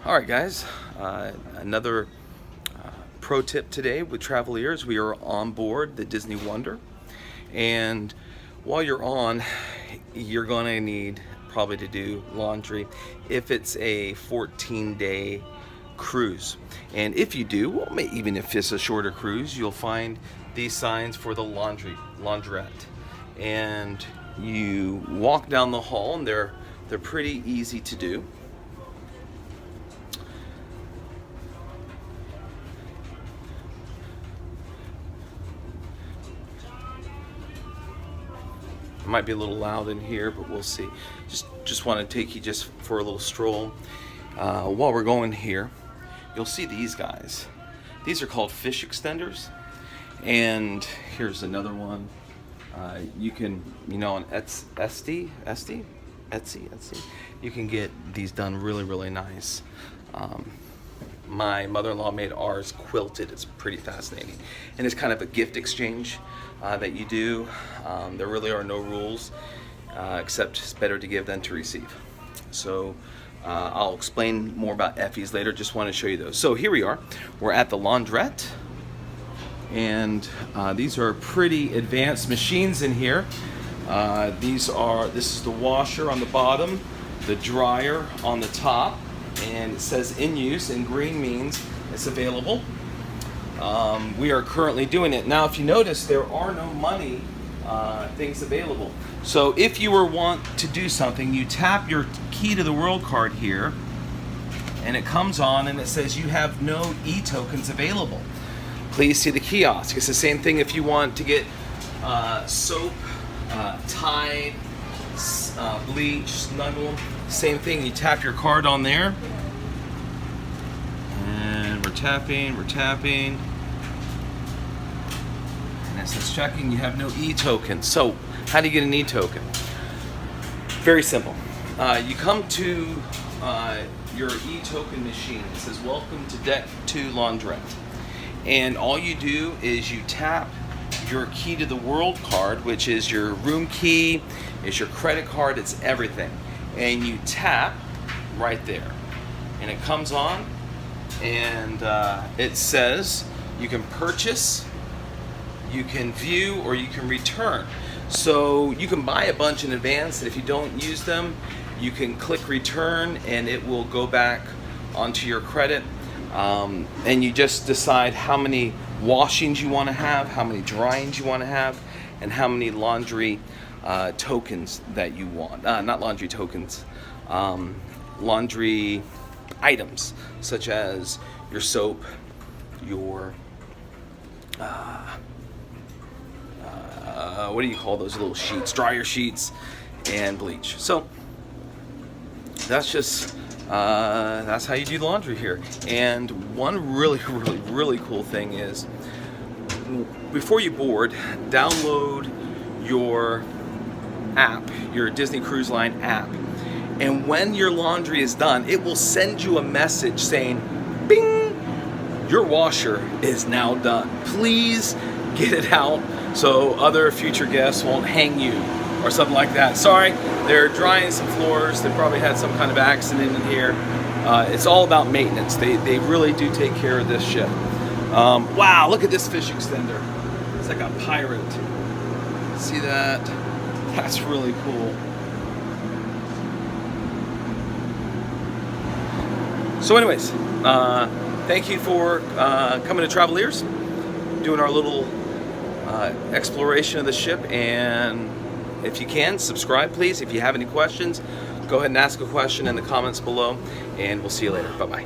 Alright guys, another pro tip today with Traveliers. We are on board the Disney Wonder, and while you're on, you're going to need probably to do laundry if it's a 14-day cruise. And if you do, well, even if it's a shorter cruise, you'll find these signs for the laundrette. And you walk down the hall, and they're pretty easy to do. Might be a little loud in here, but we'll see. Just want to take you just for a little stroll. While we're going here, you'll see these guys. These are called fish extenders, and here's another one. You can, on Etsy, you can get these done really nice. My mother-in-law made ours quilted. It's pretty fascinating, and it's kind of a gift exchange that you do. There really are no rules, except it's better to give than to receive. So I'll explain more about Effie's later. Just want to show you those. So here we are. We're at the laundrette, and these are pretty advanced machines in here. This is the washer on the bottom, the dryer on the top, and it says in use, and green means it's available. We are currently doing it. Now, if you notice, there are no money things available. So if you want to do something, you tap your key to the world card here, and it comes on and it says you have no e-tokens available. Please see the kiosk. It's the same thing if you want to get soap, Tide, bleach, Snuggle. Same thing, you tap your card on there, and we're tapping, and it says checking, you have no e-token. So how do you get an e-token? Very simple. You come to your e-token machine. It says welcome to Deck 2 Laundrette, and all you do is you tap your key to the world card, which is your room key, is your credit card, it's everything. And you tap right there, and it comes on, and it says you can purchase, you can view, or you can return. So you can buy a bunch in advance, and if you don't use them, you can click return, and it will go back onto your credit. And you just decide how many washings you want to have, how many dryings you want to have, and how many laundry tokens that you want. Not laundry tokens, laundry items, such as your soap, your what do you call those little sheets, dryer sheets, and bleach. So that's just that's how you do laundry here. And one really cool thing is, before you board, download your app, your Disney Cruise Line app, and when your laundry is done, it will send you a message saying, bing, your washer is now done. Please get it out so other future guests won't hang you or something like that. Sorry, they're drying some floors. They probably had some kind of accident in here. It's all about maintenance. They really do take care of this ship. Wow, look at this fish extender. It's like a pirate. See that? That's really cool. So anyways, thank you for coming to Traveliers, doing our little exploration of the ship. And if you can, subscribe please. If you have any questions, go ahead and ask a question in the comments below, and we'll see you later. Bye-bye.